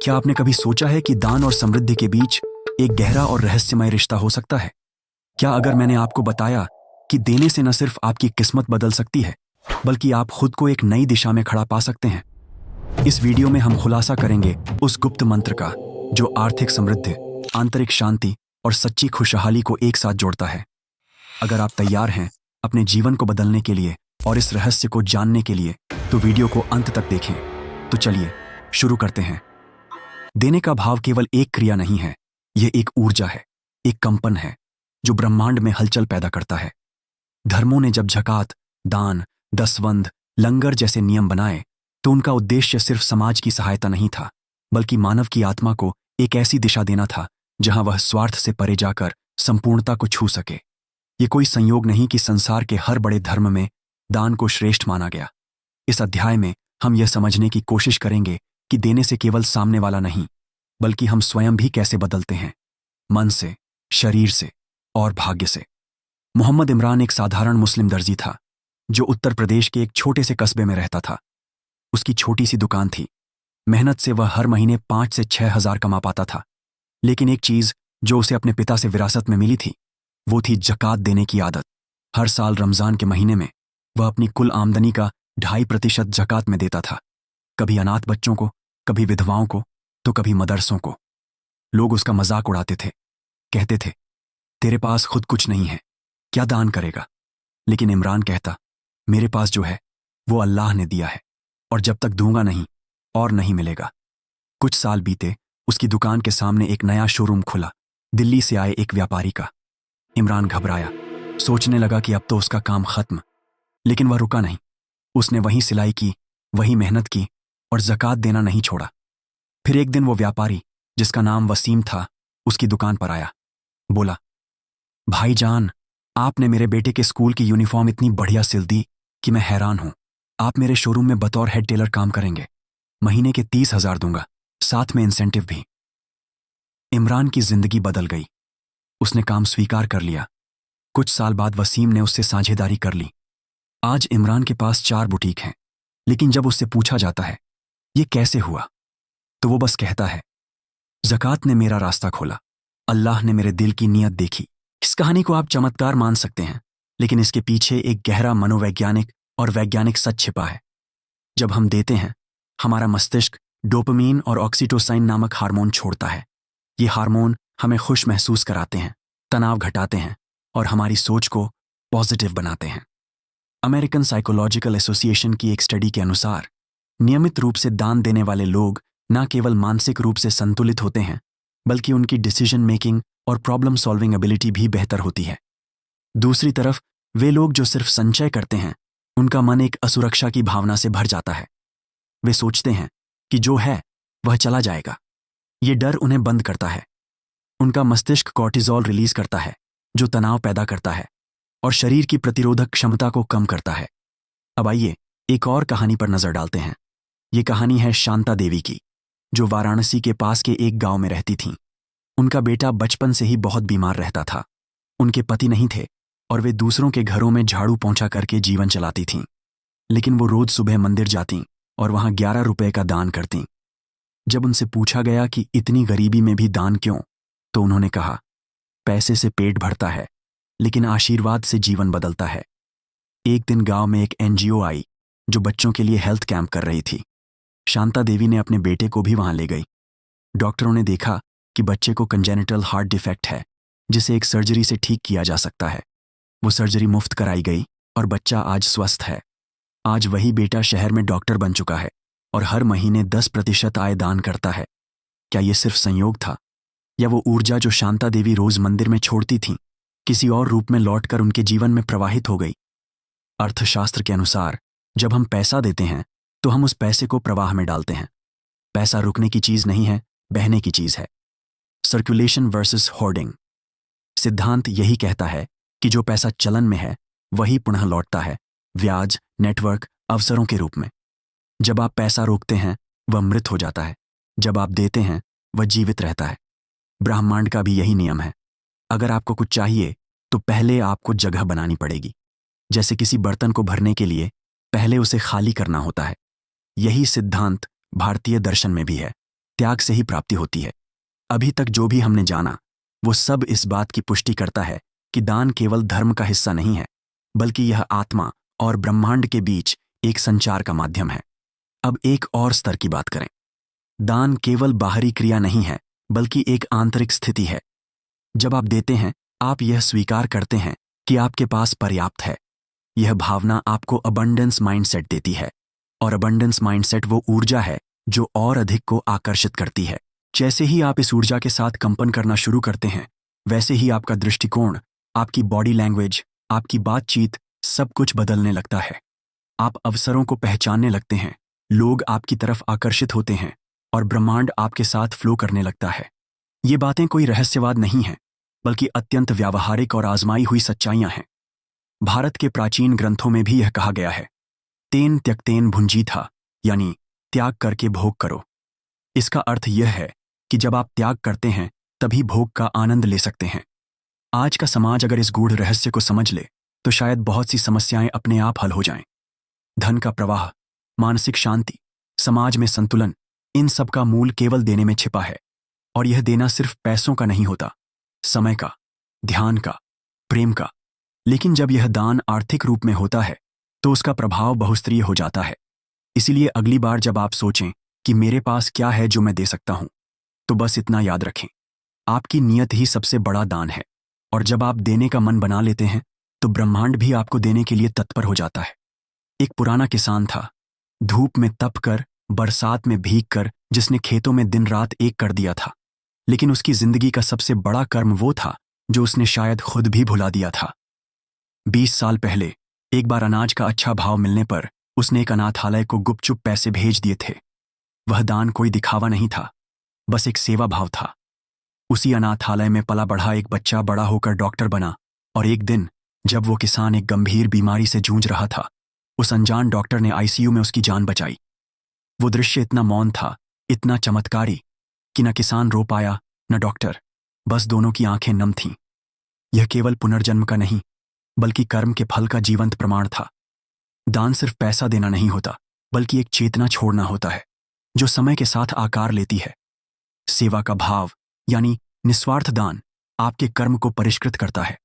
क्या आपने कभी सोचा है कि दान और समृद्धि के बीच एक गहरा और रहस्यमय रिश्ता हो सकता है? क्या अगर मैंने आपको बताया कि देने से न सिर्फ आपकी किस्मत बदल सकती है, बल्कि आप खुद को एक नई दिशा में खड़ा पा सकते हैं? इस वीडियो में हम खुलासा करेंगे उस गुप्त मंत्र का जो आर्थिक समृद्धि, आंतरिक शांति और सच्ची खुशहाली को एक साथ जोड़ता है। अगर आप तैयार हैं अपने जीवन को बदलने के लिए और इस रहस्य को जानने के लिए, तो वीडियो को अंत तक देखें। तो चलिए शुरू करते हैं। देने का भाव केवल एक क्रिया नहीं है, यह एक ऊर्जा है, एक कंपन है जो ब्रह्मांड में हलचल पैदा करता है। धर्मों ने जब ज़कात, दान, दसवंध, लंगर जैसे नियम बनाए, तो उनका उद्देश्य सिर्फ समाज की सहायता नहीं था, बल्कि मानव की आत्मा को एक ऐसी दिशा देना था जहां वह स्वार्थ से परे जाकर संपूर्णता को छू सके। ये कोई संयोग नहीं कि संसार के हर बड़े धर्म में दान को श्रेष्ठ माना गया। इस अध्याय में हम यह समझने की कोशिश करेंगे कि देने से केवल सामने वाला नहीं, बल्कि हम स्वयं भी कैसे बदलते हैं, मन से, शरीर से और भाग्य से। मोहम्मद इमरान एक साधारण मुस्लिम दर्जी था जो उत्तर प्रदेश के एक छोटे से कस्बे में रहता था। उसकी छोटी सी दुकान थी। मेहनत से वह हर महीने 5 से 6 हज़ार कमा पाता था। लेकिन एक चीज जो उसे अपने पिता से विरासत में मिली थी, वो थी ज़कात देने की आदत। हर साल रमजान के महीने में वह अपनी कुल आमदनी का 2.5% ज़कात में देता था। कभी अनाथ बच्चों को, कभी विधवाओं को, तो कभी मदरसों को। लोग उसका मजाक उड़ाते थे, कहते थे, तेरे पास खुद कुछ नहीं है, क्या दान करेगा? लेकिन इमरान कहता, मेरे पास जो है वो अल्लाह ने दिया है, और जब तक दूंगा नहीं और नहीं मिलेगा। कुछ साल बीते, उसकी दुकान के सामने एक नया शोरूम खुला, दिल्ली से आए एक व्यापारी का। इमरान घबराया, सोचने लगा कि अब तो उसका काम खत्म। लेकिन वह रुका नहीं। उसने वहीं सिलाई की, वहीं मेहनत की और ज़कात देना नहीं छोड़ा। फिर एक दिन वो व्यापारी, जिसका नाम वसीम था, उसकी दुकान पर आया। बोला, भाईजान, आपने मेरे बेटे के स्कूल की यूनिफॉर्म इतनी बढ़िया सिल दी कि मैं हैरान हूं। आप मेरे शोरूम में बतौर हेड टेलर काम करेंगे। महीने के 30,000 दूंगा, साथ में इंसेंटिव भी। इमरान की जिंदगी बदल गई। उसने काम स्वीकार कर लिया। कुछ साल बाद वसीम ने उससे साझेदारी कर ली। आज इमरान के पास 4 बुटीक हैं। लेकिन जब उससे पूछा जाता है ये कैसे हुआ, तो वो बस कहता है, ज़कात ने मेरा रास्ता खोला, अल्लाह ने मेरे दिल की नीयत देखी। इस कहानी को आप चमत्कार मान सकते हैं, लेकिन इसके पीछे एक गहरा मनोवैज्ञानिक और वैज्ञानिक सच छिपा है। जब हम देते हैं, हमारा मस्तिष्क डोपामीन और ऑक्सीटोसिन नामक हार्मोन छोड़ता है। ये हार्मोन हमें खुश महसूस कराते हैं, तनाव घटाते हैं और हमारी सोच को पॉजिटिव बनाते हैं। अमेरिकन साइकोलॉजिकल एसोसिएशन की एक स्टडी के अनुसार नियमित रूप से दान देने वाले लोग न केवल मानसिक रूप से संतुलित होते हैं, बल्कि उनकी डिसीजन मेकिंग और प्रॉब्लम सॉल्विंग एबिलिटी भी बेहतर होती है। दूसरी तरफ वे लोग जो सिर्फ संचय करते हैं, उनका मन एक असुरक्षा की भावना से भर जाता है। वे सोचते हैं कि जो है वह चला जाएगा। ये डर उन्हें बंद करता है। उनका मस्तिष्क कॉर्टिजोल रिलीज करता है, जो तनाव पैदा करता है और शरीर की प्रतिरोधक क्षमता को कम करता है। अब आइए एक और कहानी पर नजर डालते हैं। ये कहानी है शांता देवी की, जो वाराणसी के पास के एक गांव में रहती थीं। उनका बेटा बचपन से ही बहुत बीमार रहता था। उनके पति नहीं थे और वे दूसरों के घरों में झाड़ू पोंछा करके जीवन चलाती थीं। लेकिन वो रोज सुबह मंदिर जातीं और वहां 11 रुपए का दान करतीं। जब उनसे पूछा गया कि इतनी गरीबी में भी दान क्यों, तो उन्होंने कहा, पैसे से पेट भरता है, लेकिन आशीर्वाद से जीवन बदलता है। एक दिन गांव में एक एनजीओ आई जो बच्चों के लिए हेल्थ कैंप कर रही थी। शांता देवी ने अपने बेटे को भी वहां ले गई। डॉक्टरों ने देखा कि बच्चे को कंजेनिटल हार्ट डिफेक्ट है, जिसे एक सर्जरी से ठीक किया जा सकता है। वो सर्जरी मुफ्त कराई गई और बच्चा आज स्वस्थ है। आज वही बेटा शहर में डॉक्टर बन चुका है और हर महीने 10% आय दान करता है। क्या ये सिर्फ संयोग था, या वो ऊर्जा जो शांता देवी रोज मंदिर में छोड़ती थीं, किसी और रूप में लौटकर उनके जीवन में प्रवाहित हो गई? अर्थशास्त्र के अनुसार जब हम पैसा देते हैं, तो हम उस पैसे को प्रवाह में डालते हैं। पैसा रुकने की चीज नहीं है, बहने की चीज है। सर्कुलेशन वर्सेस होर्डिंग सिद्धांत यही कहता है कि जो पैसा चलन में है वही पुनः लौटता है, ब्याज, नेटवर्क, अवसरों के रूप में। जब आप पैसा रोकते हैं, वह मृत हो जाता है। जब आप देते हैं, वह जीवित रहता है। ब्रह्मांड का भी यही नियम है। अगर आपको कुछ चाहिए, तो पहले आपको जगह बनानी पड़ेगी। जैसे किसी बर्तन को भरने के लिए पहले उसे खाली करना होता है। यही सिद्धांत भारतीय दर्शन में भी है। त्याग से ही प्राप्ति होती है। अभी तक जो भी हमने जाना वो सब इस बात की पुष्टि करता है कि दान केवल धर्म का हिस्सा नहीं है, बल्कि यह आत्मा और ब्रह्मांड के बीच एक संचार का माध्यम है। अब एक और स्तर की बात करें। दान केवल बाहरी क्रिया नहीं है, बल्कि एक आंतरिक स्थिति है। जब आप देते हैं, आप यह स्वीकार करते हैं कि आपके पास पर्याप्त है। यह भावना आपको अबंडेंस माइंडसेट देती है, और अबंडेंस माइंडसेट वो ऊर्जा है जो और अधिक को आकर्षित करती है। जैसे ही आप इस ऊर्जा के साथ कंपन करना शुरू करते हैं, वैसे ही आपका दृष्टिकोण, आपकी बॉडी लैंग्वेज, आपकी बातचीत, सब कुछ बदलने लगता है। आप अवसरों को पहचानने लगते हैं, लोग आपकी तरफ आकर्षित होते हैं, और ब्रह्मांड आपके साथ फ्लो करने लगता है। ये बातें कोई रहस्यवाद नहीं हैं, बल्कि अत्यंत व्यावहारिक और आजमाई हुई सच्चाइयां हैं। भारत के प्राचीन ग्रंथों में भी यह कहा गया है, तेन त्यक्तेन भुंजीथा, यानी त्याग करके भोग करो। इसका अर्थ यह है कि जब आप त्याग करते हैं, तभी भोग का आनंद ले सकते हैं। आज का समाज अगर इस गूढ़ रहस्य को समझ ले, तो शायद बहुत सी समस्याएं अपने आप हल हो जाएं। धन का प्रवाह, मानसिक शांति, समाज में संतुलन, इन सब का मूल केवल देने में छिपा है। और यह देना सिर्फ पैसों का नहीं होता, समय का, ध्यान का, प्रेम का। लेकिन जब यह दान आर्थिक रूप में होता है, तो उसका प्रभाव बहुस्तरीय हो जाता है। इसीलिए अगली बार जब आप सोचें कि मेरे पास क्या है जो मैं दे सकता हूं, तो बस इतना याद रखें, आपकी नीयत ही सबसे बड़ा दान है। और जब आप देने का मन बना लेते हैं, तो ब्रह्मांड भी आपको देने के लिए तत्पर हो जाता है। एक पुराना किसान था, धूप में तप कर, बरसात में भीग कर, जिसने खेतों में दिन रात एक कर दिया था। लेकिन उसकी जिंदगी का सबसे बड़ा कर्म वो था जो उसने शायद खुद भी भुला दिया था। 20 साल पहले एक बार अनाज का अच्छा भाव मिलने पर उसने एक अनाथालय को गुपचुप पैसे भेज दिए थे। वह दान कोई दिखावा नहीं था, बस एक सेवा भाव था। उसी अनाथालय में पला बढ़ा एक बच्चा बड़ा होकर डॉक्टर बना, और एक दिन जब वो किसान एक गंभीर बीमारी से जूझ रहा था, उस अनजान डॉक्टर ने आईसीयू में उसकी जान बचाई। वो दृश्य इतना मौन था, इतना चमत्कारी, कि न किसान रो पाया न डॉक्टर, बस दोनों की आंखें नम थीं। यह केवल पुनर्जन्म का नहीं, बल्कि कर्म के फल का जीवंत प्रमाण था। दान सिर्फ पैसा देना नहीं होता, बल्कि एक चेतना छोड़ना होता है, जो समय के साथ आकार लेती है। सेवा का भाव, यानी निस्वार्थ दान, आपके कर्म को परिष्कृत करता है।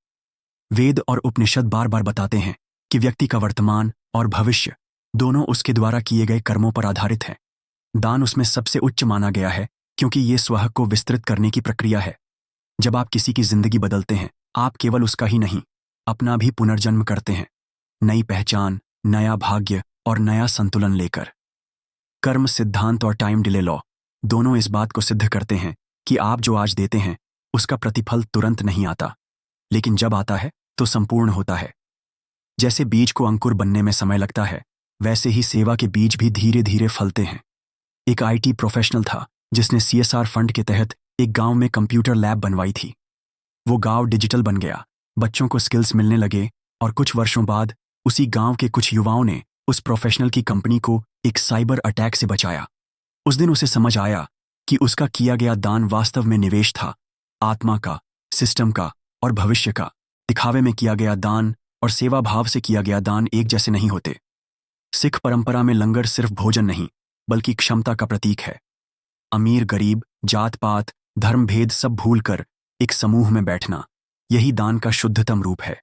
वेद और उपनिषद बार बार बताते हैं कि व्यक्ति का वर्तमान और भविष्य दोनों उसके द्वारा किए गए कर्मों पर आधारित हैं। दान उसमें सबसे उच्च माना गया है, क्योंकि ये स्वह को विस्तृत करने की प्रक्रिया है। जब आप किसी की जिंदगी बदलते हैं, आप केवल उसका ही नहीं, अपना भी पुनर्जन्म करते हैं, नई पहचान, नया भाग्य और नया संतुलन लेकर। कर्म सिद्धांत और टाइम डिले लॉ दोनों इस बात को सिद्ध करते हैं कि आप जो आज देते हैं, उसका प्रतिफल तुरंत नहीं आता, लेकिन जब आता है तो संपूर्ण होता है। जैसे बीज को अंकुर बनने में समय लगता है, वैसे ही सेवा के बीज भी धीरे धीरे फलते हैं। एक आईटी प्रोफेशनल था जिसने सीएसआर फंड के तहत एक गांव में कंप्यूटर लैब बनवाई थी। वो गांव डिजिटल बन गया, बच्चों को स्किल्स मिलने लगे, और कुछ वर्षों बाद उसी गांव के कुछ युवाओं ने उस प्रोफेशनल की कंपनी को एक साइबर अटैक से बचाया। उस दिन उसे समझ आया कि उसका किया गया दान वास्तव में निवेश था, आत्मा का, सिस्टम का और भविष्य का। दिखावे में किया गया दान और सेवा भाव से किया गया दान एक जैसे नहीं होते। सिख परंपरा में लंगर सिर्फ भोजन नहीं, बल्कि क्षमता का प्रतीक है। अमीर गरीब, जात पात, धर्म भेद सब भूलकर एक समूह में बैठना, यही दान का शुद्धतम रूप है।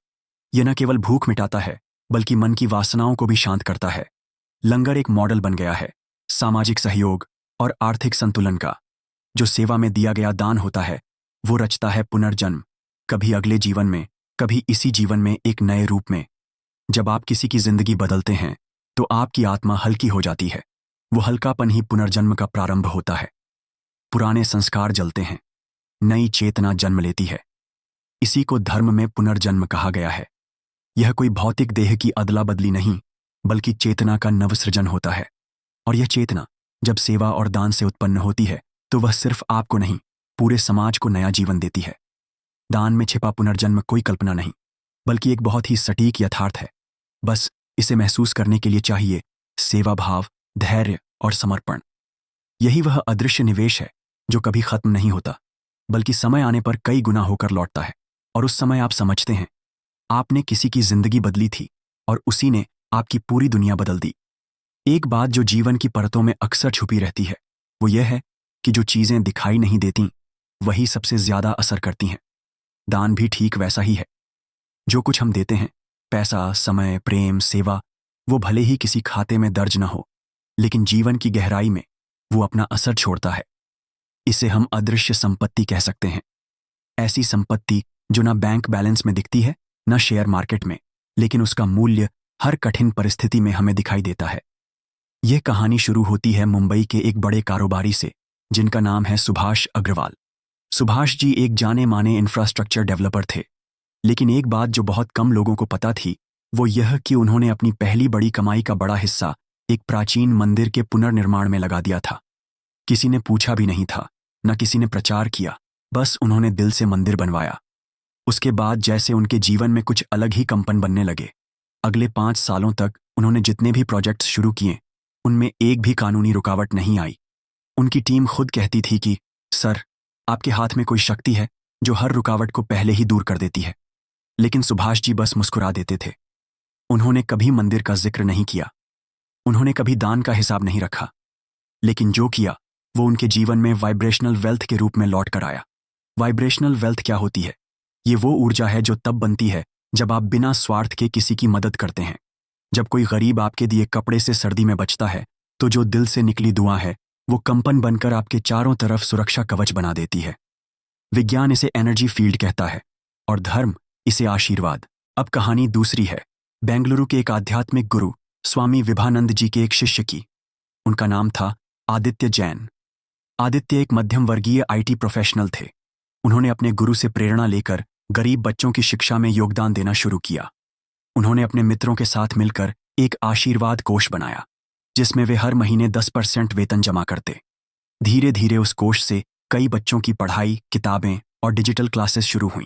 यह न केवल भूख मिटाता है, बल्कि मन की वासनाओं को भी शांत करता है। लंगर एक मॉडल बन गया है सामाजिक सहयोग और आर्थिक संतुलन का। जो सेवा में दिया गया दान होता है, वो रचता है पुनर्जन्म, कभी अगले जीवन में, कभी इसी जीवन में एक नए रूप में। जब आप किसी की जिंदगी बदलते हैं, तो आपकी आत्मा हल्की हो जाती है। वो हल्कापन ही पुनर्जन्म का प्रारंभ होता है। पुराने संस्कार जलते हैं, नई चेतना जन्म लेती है। इसी को धर्म में पुनर्जन्म कहा गया है। यह कोई भौतिक देह की अदला बदली नहीं, बल्कि चेतना का नवसृजन होता है। और यह चेतना जब सेवा और दान से उत्पन्न होती है, तो वह सिर्फ आपको नहीं, पूरे समाज को नया जीवन देती है। दान में छिपा पुनर्जन्म कोई कल्पना नहीं, बल्कि एक बहुत ही सटीक यथार्थ है। बस इसे महसूस करने के लिए चाहिए सेवा भाव, धैर्य और समर्पण। यही वह अदृश्य निवेश है जो कभी खत्म नहीं होता, बल्कि समय आने पर कई गुना होकर लौटता है। और उस समय आप समझते हैं, आपने किसी की जिंदगी बदली थी, और उसी ने आपकी पूरी दुनिया बदल दी। एक बात जो जीवन की परतों में अक्सर छुपी रहती है, वो यह है कि जो चीजें दिखाई नहीं देती वही सबसे ज्यादा असर करती हैं। दान भी ठीक वैसा ही है। जो कुछ हम देते हैं, पैसा, समय, प्रेम, सेवा, वो भले ही किसी खाते में दर्ज न हो, लेकिन जीवन की गहराई में वो अपना असर छोड़ता है। इसे हम अदृश्य संपत्ति कह सकते हैं। ऐसी संपत्ति जो ना बैंक बैलेंस में दिखती है, न शेयर मार्केट में, लेकिन उसका मूल्य हर कठिन परिस्थिति में हमें दिखाई देता है। यह कहानी शुरू होती है मुंबई के एक बड़े कारोबारी से, जिनका नाम है सुभाष अग्रवाल। सुभाष जी एक जाने माने इंफ्रास्ट्रक्चर डेवलपर थे, लेकिन एक बात जो बहुत कम लोगों को पता थी वो यह कि उन्होंने अपनी पहली बड़ी कमाई का बड़ा हिस्सा एक प्राचीन मंदिर के पुनर्निर्माण में लगा दिया था। किसी ने पूछा भी नहीं था, न किसी ने प्रचार किया, बस उन्होंने दिल से मंदिर बनवाया। उसके बाद जैसे उनके जीवन में कुछ अलग ही कंपन बनने लगे। अगले 5 सालों तक उन्होंने जितने भी प्रोजेक्ट्स शुरू किए, उनमें एक भी कानूनी रुकावट नहीं आई। उनकी टीम खुद कहती थी कि सर, आपके हाथ में कोई शक्ति है जो हर रुकावट को पहले ही दूर कर देती है। लेकिन सुभाष जी बस मुस्कुरा देते थे। उन्होंने कभी मंदिर का जिक्र नहीं किया, उन्होंने कभी दान का हिसाब नहीं रखा, लेकिन जो किया वो उनके जीवन में वाइब्रेशनल वेल्थ के रूप में लौट कर आया। वाइब्रेशनल वेल्थ क्या होती है? ये वो ऊर्जा है जो तब बनती है जब आप बिना स्वार्थ के किसी की मदद करते हैं। जब कोई गरीब आपके दिए कपड़े से सर्दी में बचता है, तो जो दिल से निकली दुआ है वो कंपन बनकर आपके चारों तरफ सुरक्षा कवच बना देती है। विज्ञान इसे एनर्जी फील्ड कहता है और धर्म इसे आशीर्वाद। अब कहानी दूसरी है, बेंगलुरु के एक आध्यात्मिक गुरु स्वामी विभानंद जी के एक शिष्य की। उनका नाम था आदित्य जैन। आदित्य एक मध्यम वर्गीय IT प्रोफेशनल थे। उन्होंने अपने गुरु से प्रेरणा लेकर गरीब बच्चों की शिक्षा में योगदान देना शुरू किया। उन्होंने अपने मित्रों के साथ मिलकर एक आशीर्वाद कोष बनाया, जिसमें वे हर महीने 10% वेतन जमा करते। धीरे धीरे उस कोष से कई बच्चों की पढ़ाई, किताबें और डिजिटल क्लासेस शुरू हुईं।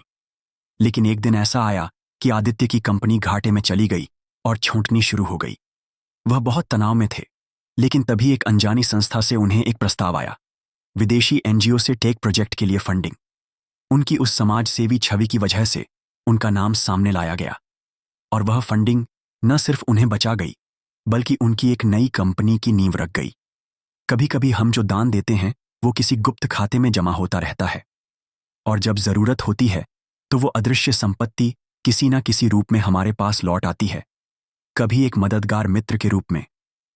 लेकिन एक दिन ऐसा आया कि आदित्य की कंपनी घाटे में चली गई और छूटनी शुरू हो गई। वह बहुत तनाव में थे, लेकिन तभी एक अनजानी संस्था से उन्हें एक प्रस्ताव आया, विदेशी NGO से टेक प्रोजेक्ट के लिए फंडिंग। उनकी उस समाज सेवी छवि की वजह से उनका नाम सामने लाया गया और वह फंडिंग न सिर्फ उन्हें बचा गई, बल्कि उनकी एक नई कंपनी की नींव रख गई। कभी कभी हम जो दान देते हैं वो किसी गुप्त खाते में जमा होता रहता है, और जब जरूरत होती है तो वो अदृश्य संपत्ति किसी न किसी रूप में हमारे पास लौट आती है। कभी एक मददगार मित्र के रूप में,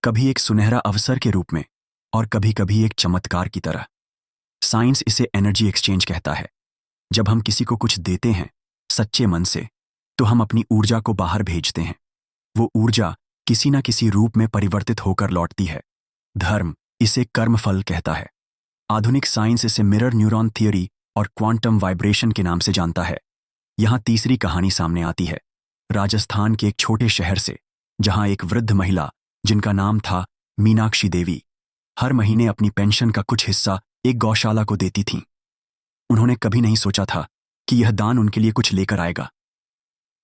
कभी एक सुनहरा अवसर के रूप में, और कभी कभी एक चमत्कार की तरह। साइंस इसे एनर्जी एक्सचेंज कहता है। जब हम किसी को कुछ देते हैं सच्चे मन से, तो हम अपनी ऊर्जा को बाहर भेजते हैं। वो ऊर्जा किसी न किसी रूप में परिवर्तित होकर लौटती है। धर्म इसे कर्मफल कहता है। आधुनिक साइंस इसे मिरर न्यूरॉन थियरी और क्वांटम वाइब्रेशन के नाम से जानता है। यहाँ तीसरी कहानी सामने आती है, राजस्थान के एक छोटे शहर से, जहाँ एक वृद्ध महिला जिनका नाम था मीनाक्षी देवी हर महीने अपनी पेंशन का कुछ हिस्सा एक गौशाला को देती थीं। उन्होंने कभी नहीं सोचा था कि यह दान उनके लिए कुछ लेकर आएगा,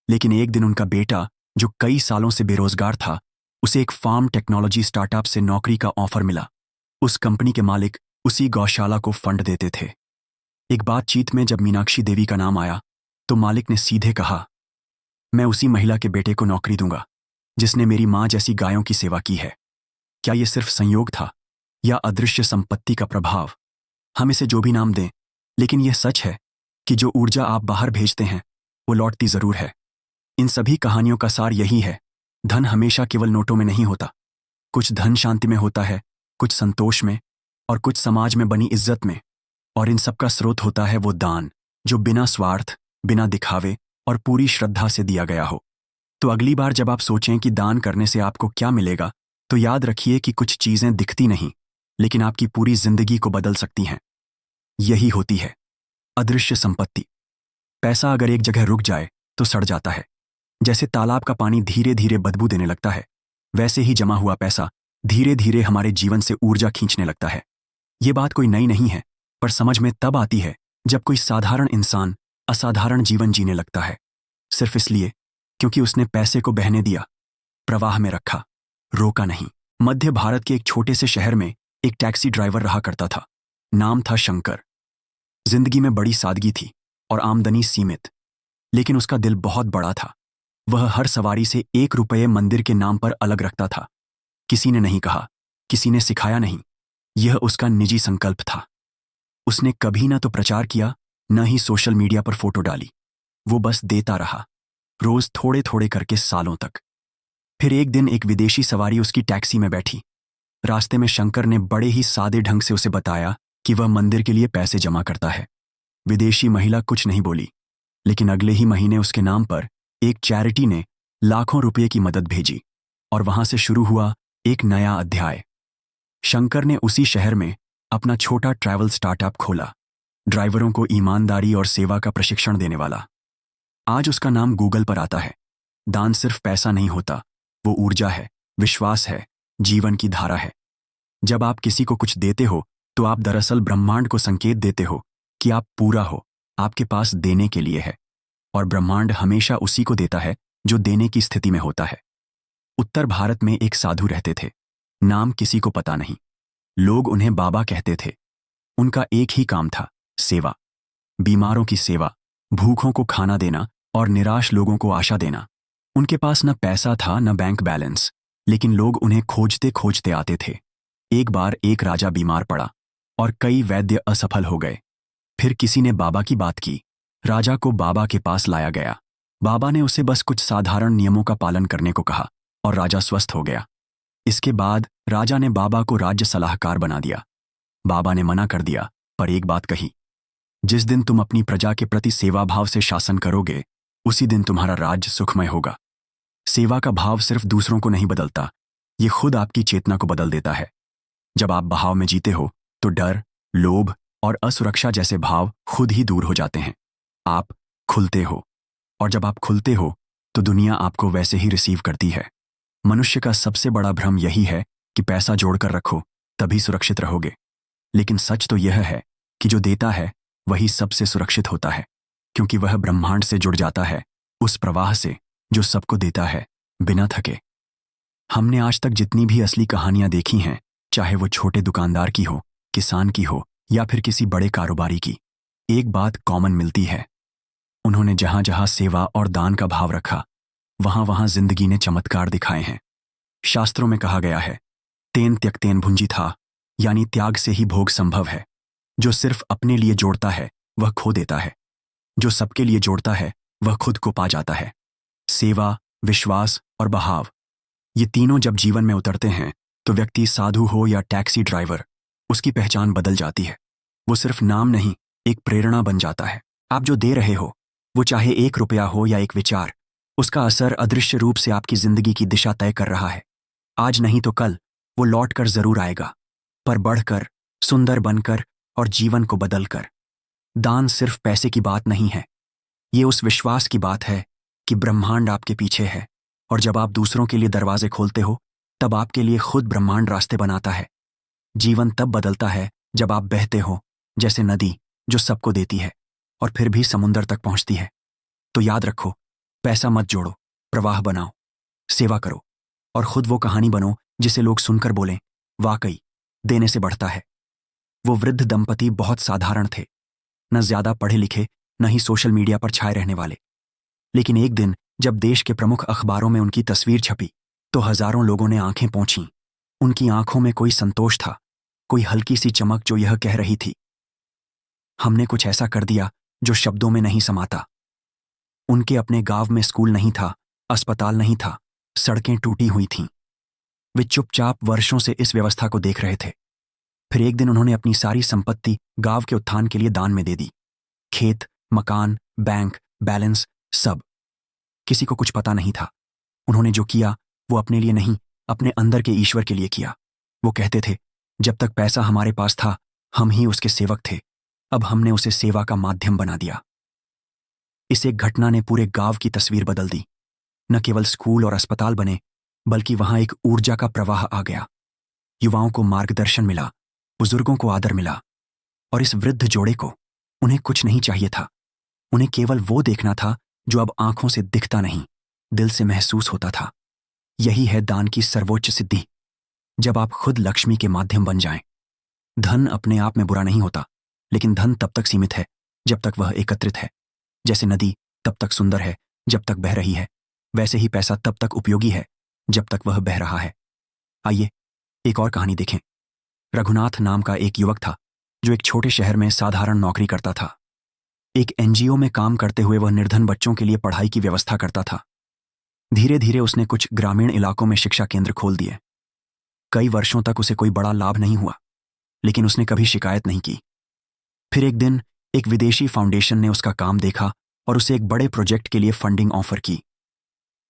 लेकिन एक दिन उनका बेटा, जो कई सालों से बेरोजगार था, उसे एक फार्म टेक्नोलॉजी स्टार्टअप से नौकरी का ऑफर मिला। उस कंपनी के मालिक उसी गौशाला को फंड देते थे। एक बातचीत में जब मीनाक्षी देवी का नाम आया तो मालिक ने सीधे कहा, मैं उसी महिला के बेटे को नौकरी दूंगा जिसने मेरी मां जैसी गायों की सेवा की है। क्या यह सिर्फ संयोग था या अदृश्य संपत्ति का प्रभाव? हम इसे जो भी नाम दें, लेकिन यह सच है कि जो ऊर्जा आप बाहर भेजते हैं वो लौटती जरूर है। इन सभी कहानियों का सार यही है, धन हमेशा केवल नोटों में नहीं होता। कुछ धन शांति में होता है, कुछ संतोष में, और कुछ समाज में बनी इज्जत में। और इन सब का स्रोत होता है वो दान, जो बिना स्वार्थ, बिना दिखावे और पूरी श्रद्धा से दिया गया हो। तो अगली बार जब आप सोचें कि दान करने से आपको क्या मिलेगा, तो याद रखिए कि कुछ चीजें दिखती नहीं, लेकिन आपकी पूरी जिंदगी को बदल सकती हैं। यही होती है अदृश्य संपत्ति। पैसा अगर एक जगह रुक जाए तो सड़ जाता है। जैसे तालाब का पानी धीरे धीरे बदबू देने लगता है, वैसे ही जमा हुआ पैसा धीरे धीरे हमारे जीवन से ऊर्जा खींचने लगता है। ये बात कोई नई नहीं है, पर समझ में तब आती है जब कोई साधारण इंसान असाधारण जीवन जीने लगता है, सिर्फ इसलिए क्योंकि उसने पैसे को बहने दिया, प्रवाह में रखा, रोका नहीं। मध्य भारत के एक छोटे से शहर में एक टैक्सी ड्राइवर रहा करता था। नाम था शंकर। जिंदगी में बड़ी सादगी थी और आमदनी सीमित, लेकिन उसका दिल बहुत बड़ा था। वह हर सवारी से 1 रुपये मंदिर के नाम पर अलग रखता था। किसी ने नहीं कहा, किसी ने सिखाया नहीं, यह उसका निजी संकल्प था। उसने कभी ना तो प्रचार किया, न ही सोशल मीडिया पर फोटो डाली। वो बस देता रहा, रोज थोड़े थोड़े करके सालों तक। फिर एक दिन एक विदेशी सवारी उसकी टैक्सी में बैठी। रास्ते में शंकर ने बड़े ही सादे ढंग से उसे बताया कि वह मंदिर के लिए पैसे जमा करता है। विदेशी महिला कुछ नहीं बोली, लेकिन अगले ही महीने उसके नाम पर एक चैरिटी ने लाखों रुपए की मदद भेजी और वहां से शुरू हुआ एक नया अध्याय। शंकर ने उसी शहर में अपना छोटा ट्रैवल स्टार्टअप खोला, ड्राइवरों को ईमानदारी और सेवा का प्रशिक्षण देने वाला। आज उसका नाम गूगल पर आता है। दान सिर्फ पैसा नहीं होता, वो ऊर्जा है, विश्वास है, जीवन की धारा है। जब आप किसी को कुछ देते हो तो आप दरअसल ब्रह्मांड को संकेत देते हो कि आप पूरा हो, आपके पास देने के लिए है। और ब्रह्मांड हमेशा उसी को देता है जो देने की स्थिति में होता है। उत्तर भारत में एक साधु रहते थे। नाम किसी को पता नहीं, लोग उन्हें बाबा कहते थे। उनका एक ही काम था, सेवा। बीमारों की सेवा, भूखों को खाना देना और निराश लोगों को आशा देना। उनके पास न पैसा था न बैंक बैलेंस, लेकिन लोग उन्हें खोजते खोजते आते थे। एक बार एक राजा बीमार पड़ा और कई वैद्य असफल हो गए। फिर किसी ने बाबा की बात की। राजा को बाबा के पास लाया गया। बाबा ने उसे बस कुछ साधारण नियमों का पालन करने को कहा और राजा स्वस्थ हो गया। इसके बाद राजा ने बाबा को राज्य सलाहकार बना दिया। बाबा ने मना कर दिया, पर एक बात कही, जिस दिन तुम अपनी प्रजा के प्रति सेवा भाव से शासन करोगे, उसी दिन तुम्हारा राज्य सुखमय होगा। सेवा का भाव सिर्फ दूसरों को नहीं बदलता, ये खुद आपकी चेतना को बदल देता है। जब आप बहाव में जीते हो तो डर, लोभ और असुरक्षा जैसे भाव खुद ही दूर हो जाते हैं। आप खुलते हो, और जब आप खुलते हो तो दुनिया आपको वैसे ही रिसीव करती है। मनुष्य का सबसे बड़ा भ्रम यही है कि पैसा जोड़कर रखो, तभी सुरक्षित रहोगे। लेकिन सच तो यह है कि जो देता है वही सबसे सुरक्षित होता है, क्योंकि वह ब्रह्मांड से जुड़ जाता है, उस प्रवाह से जो सबको देता है बिना थके। हमने आज तक जितनी भी असली कहानियां देखी हैं, चाहे वो छोटे दुकानदार की हो, किसान की हो या फिर किसी बड़े कारोबारी की, एक बात कॉमन मिलती है। उन्होंने जहां जहां सेवा और दान का भाव रखा, वहां वहां जिंदगी ने चमत्कार दिखाए हैं। शास्त्रों में कहा गया है, तेन त्यक्तेन भुंजी था, यानी त्याग से ही भोग संभव है। जो सिर्फ अपने लिए जोड़ता है वह खो देता है, जो सबके लिए जोड़ता है वह खुद को पा जाता है। सेवा, विश्वास और बहाव, ये तीनों जब जीवन में उतरते हैं तो व्यक्ति साधु हो या टैक्सी ड्राइवर, उसकी पहचान बदल जाती है। वो सिर्फ नाम नहीं, एक प्रेरणा बन जाता है। आप जो दे रहे हो, वो चाहे 1 रुपया हो या एक विचार, उसका असर अदृश्य रूप से आपकी जिंदगी की दिशा तय कर रहा है। आज नहीं तो कल वो लौट कर जरूर आएगा, पर बढ़कर, सुंदर बनकर और जीवन को बदलकर। दान सिर्फ पैसे की बात नहीं है, ये उस विश्वास की बात है कि ब्रह्मांड आपके पीछे है, और जब आप दूसरों के लिए दरवाजे खोलते हो, तब आपके लिए खुद ब्रह्मांड रास्ते बनाता है। जीवन तब बदलता है जब आप बहते हो, जैसे नदी जो सबको देती है और फिर भी समुंदर तक पहुंचती है। तो याद रखो, पैसा मत जोड़ो, प्रवाह बनाओ, सेवा करो और खुद वो कहानी बनो जिसे लोग सुनकर बोलें, वाकई देने से बढ़ता है। वो वृद्ध दंपति बहुत साधारण थे, न ज्यादा पढ़े लिखे, न ही सोशल मीडिया पर छाए रहने वाले। लेकिन एक दिन जब देश के प्रमुख अखबारों में उनकी तस्वीर छपी तो हजारों लोगों ने आंखें पोंछीं। उनकी आंखों में कोई संतोष था, कोई हल्की सी चमक जो यह कह रही थी, हमने कुछ ऐसा कर दिया जो शब्दों में नहीं समाता। उनके अपने गांव में स्कूल नहीं था, अस्पताल नहीं था, सड़कें टूटी हुई थीं। वे चुपचाप वर्षों से इस व्यवस्था को देख रहे थे। फिर एक दिन उन्होंने अपनी सारी संपत्ति गांव के उत्थान के लिए दान में दे दी। खेत, मकान, बैंक, बैलेंस, सब। किसी को कुछ पता नहीं था। उन्होंने जो किया वो अपने लिए नहीं, अपने अंदर के ईश्वर के लिए किया। वो कहते थे, जब तक पैसा हमारे पास था हम ही उसके सेवक थे, अब हमने उसे सेवा का माध्यम बना दिया। इस एक घटना ने पूरे गांव की तस्वीर बदल दी। न केवल स्कूल और अस्पताल बने, बल्कि वहां एक ऊर्जा का प्रवाह आ गया। युवाओं को मार्गदर्शन मिला, बुजुर्गों को आदर मिला, और इस वृद्ध जोड़े को उन्हें कुछ नहीं चाहिए था। उन्हें केवल वो देखना था जो अब आंखों से दिखता नहीं, दिल से महसूस होता था। यही है दान की सर्वोच्च सिद्धि, जब आप खुद लक्ष्मी के माध्यम बन जाएं। धन अपने आप में बुरा नहीं होता, लेकिन धन तब तक सीमित है जब तक वह एकत्रित है। जैसे नदी तब तक सुंदर है जब तक बह रही है, वैसे ही पैसा तब तक उपयोगी है जब तक वह बह रहा है। आइए एक और कहानी देखें। रघुनाथ नाम का एक युवक था। जो एक छोटे शहर में साधारण नौकरी करता था। एक एनजीओ में काम करते हुए वह निर्धन बच्चों के लिए पढ़ाई की व्यवस्था करता था। धीरे धीरे उसने कुछ ग्रामीण इलाकों में शिक्षा केंद्र खोल दिए। कई वर्षों तक उसे कोई बड़ा लाभ नहीं हुआ, लेकिन उसने कभी शिकायत नहीं की। फिर एक दिन एक विदेशी फाउंडेशन ने उसका काम देखा और उसे एक बड़े प्रोजेक्ट के लिए फंडिंग ऑफर की।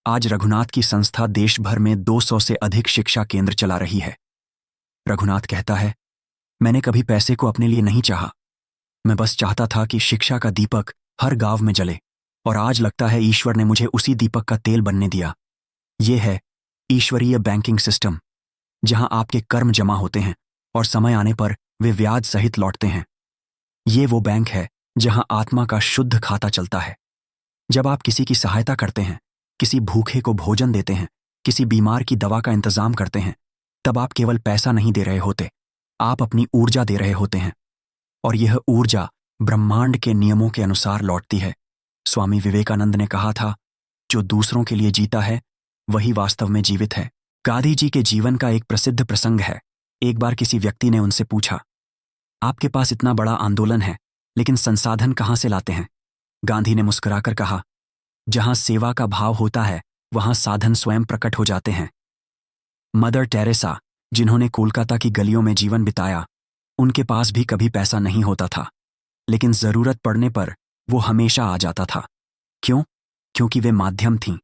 आज रघुनाथ की संस्था देश भर में 200 से अधिक शिक्षा केंद्र चला रही है। रघुनाथ कहता है, मैंने कभी पैसे को अपने लिए नहीं चाहा। मैं बस चाहता था कि शिक्षा का दीपक हर गांव में जले, और आज लगता है ईश्वर ने मुझे उसी दीपक का तेल बनने दिया। ये है ईश्वरीय बैंकिंग सिस्टम, जहां आपके कर्म जमा होते हैं और समय आने पर वे ब्याज सहित लौटते हैं। ये वो बैंक है जहां आत्मा का शुद्ध खाता चलता है। जब आप किसी की सहायता करते हैं, किसी भूखे को भोजन देते हैं, किसी बीमार की दवा का इंतजाम करते हैं, तब आप केवल पैसा नहीं दे रहे होते, आप अपनी ऊर्जा दे रहे होते हैं। और यह ऊर्जा ब्रह्मांड के नियमों के अनुसार लौटती है। स्वामी विवेकानंद ने कहा था, जो दूसरों के लिए जीता है वही वास्तव में जीवित है। गांधी जी के जीवन का एक प्रसिद्ध प्रसंग है। एक बार किसी व्यक्ति ने उनसे पूछा, आपके पास इतना बड़ा आंदोलन है, लेकिन संसाधन कहां से लाते हैं? गांधी ने मुस्कुराकर कहा, जहां सेवा का भाव होता है वहां साधन स्वयं प्रकट हो जाते हैं। मदर टेरेसा, जिन्होंने कोलकाता की गलियों में जीवन बिताया, उनके पास भी कभी पैसा नहीं होता था, लेकिन जरूरत पड़ने पर वो हमेशा आ जाता था। क्यों? क्योंकि वे माध्यम थीं।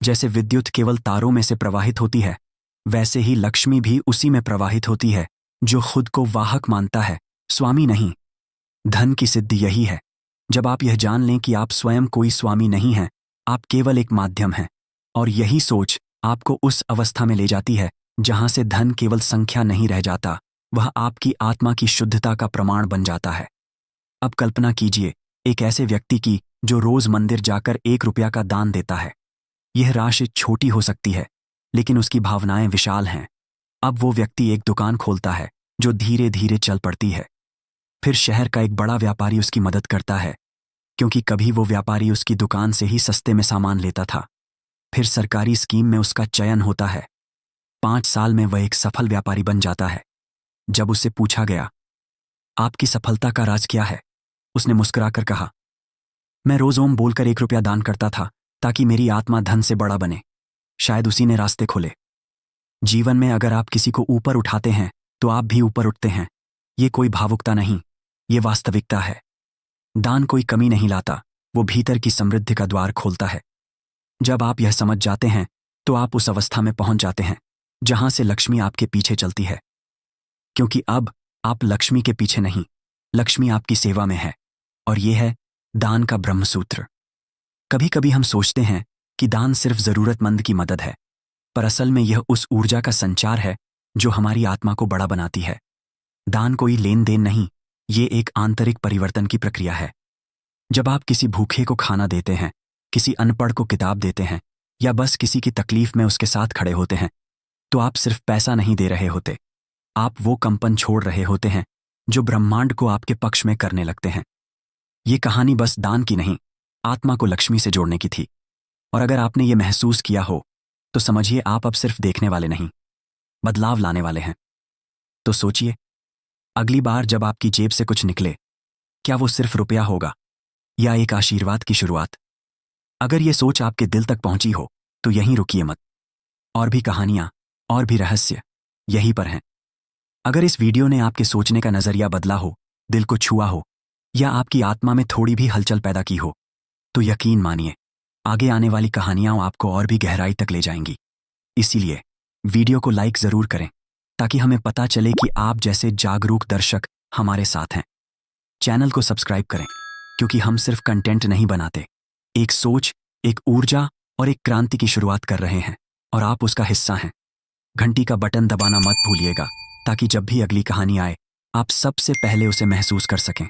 जैसे विद्युत केवल तारों में से प्रवाहित होती है, वैसे ही लक्ष्मी भी उसी में प्रवाहित होती है जो खुद को वाहक मानता है, स्वामी नहीं। धन की सिद्धि यही है, जब आप यह जान लें कि आप स्वयं कोई स्वामी नहीं हैं, आप केवल एक माध्यम हैं। और यही सोच आपको उस अवस्था में ले जाती है जहां से धन केवल संख्या नहीं रह जाता, वह आपकी आत्मा की शुद्धता का प्रमाण बन जाता है। अब कल्पना कीजिए एक ऐसे व्यक्ति की जो रोज मंदिर जाकर 1 रुपया का दान देता है। यह राशि छोटी हो सकती है, लेकिन उसकी भावनाएं विशाल हैं। अब वो व्यक्ति एक दुकान खोलता है जो धीरे धीरे चल पड़ती है। फिर शहर का एक बड़ा व्यापारी उसकी मदद करता है, क्योंकि कभी वो व्यापारी उसकी दुकान से ही सस्ते में सामान लेता था। फिर सरकारी स्कीम में उसका चयन होता है। 5 साल में वह एक सफल व्यापारी बन जाता है। जब उससे पूछा गया, आपकी सफलता का राज क्या है? उसने मुस्कुराकर कहा, मैं रोज ओम बोलकर 1 रुपया दान करता था ताकि मेरी आत्मा धन से बड़ा बने। शायद उसी ने रास्ते खोले। जीवन में अगर आप किसी को ऊपर उठाते हैं तो आप भी ऊपर उठते हैं। ये कोई भावुकता नहीं, ये वास्तविकता है। दान कोई कमी नहीं लाता, वो भीतर की समृद्धि का द्वार खोलता है। जब आप यह समझ जाते हैं तो आप उस अवस्था में पहुंच जाते हैं जहां से लक्ष्मी आपके पीछे चलती है, क्योंकि अब आप लक्ष्मी के पीछे नहीं, लक्ष्मी आपकी सेवा में है। और यह है दान का ब्रह्मसूत्र। कभी कभी हम सोचते हैं कि दान सिर्फ जरूरतमंद की मदद है, पर असल में यह उस ऊर्जा का संचार है जो हमारी आत्मा को बड़ा बनाती है। दान कोई लेन देन नहीं, ये एक आंतरिक परिवर्तन की प्रक्रिया है। जब आप किसी भूखे को खाना देते हैं, किसी अनपढ़ को किताब देते हैं, या बस किसी की तकलीफ में उसके साथ खड़े होते हैं, तो आप सिर्फ पैसा नहीं दे रहे होते, आप वो कंपन छोड़ रहे होते हैं जो ब्रह्मांड को आपके पक्ष में करने लगते हैं। ये कहानी बस दान की नहीं, आत्मा को लक्ष्मी से जोड़ने की थी। और अगर आपने ये महसूस किया हो तो समझिए आप अब सिर्फ देखने वाले नहीं, बदलाव लाने वाले हैं। तो सोचिए, अगली बार जब आपकी जेब से कुछ निकले, क्या वो सिर्फ रुपया होगा या एक आशीर्वाद की शुरुआत? अगर ये सोच आपके दिल तक पहुंची हो तो यहीं रुकिए मत। और भी कहानियां, और भी रहस्य यहीं पर हैं। अगर इस वीडियो ने आपके सोचने का नजरिया बदला हो, दिल को छुआ हो, या आपकी आत्मा में थोड़ी भी हलचल पैदा की हो, तो यकीन मानिए आगे आने वाली कहानियां आपको और भी गहराई तक ले जाएंगी। इसीलिए वीडियो को लाइक जरूर करें ताकि हमें पता चले कि आप जैसे जागरूक दर्शक हमारे साथ हैं। चैनल को सब्सक्राइब करें, क्योंकि हम सिर्फ कंटेंट नहीं बनाते, एक सोच, एक ऊर्जा और एक क्रांति की शुरुआत कर रहे हैं, और आप उसका हिस्सा हैं। घंटी का बटन दबाना मत भूलिएगा ताकि जब भी अगली कहानी आए आप सबसे पहले उसे महसूस कर सकें।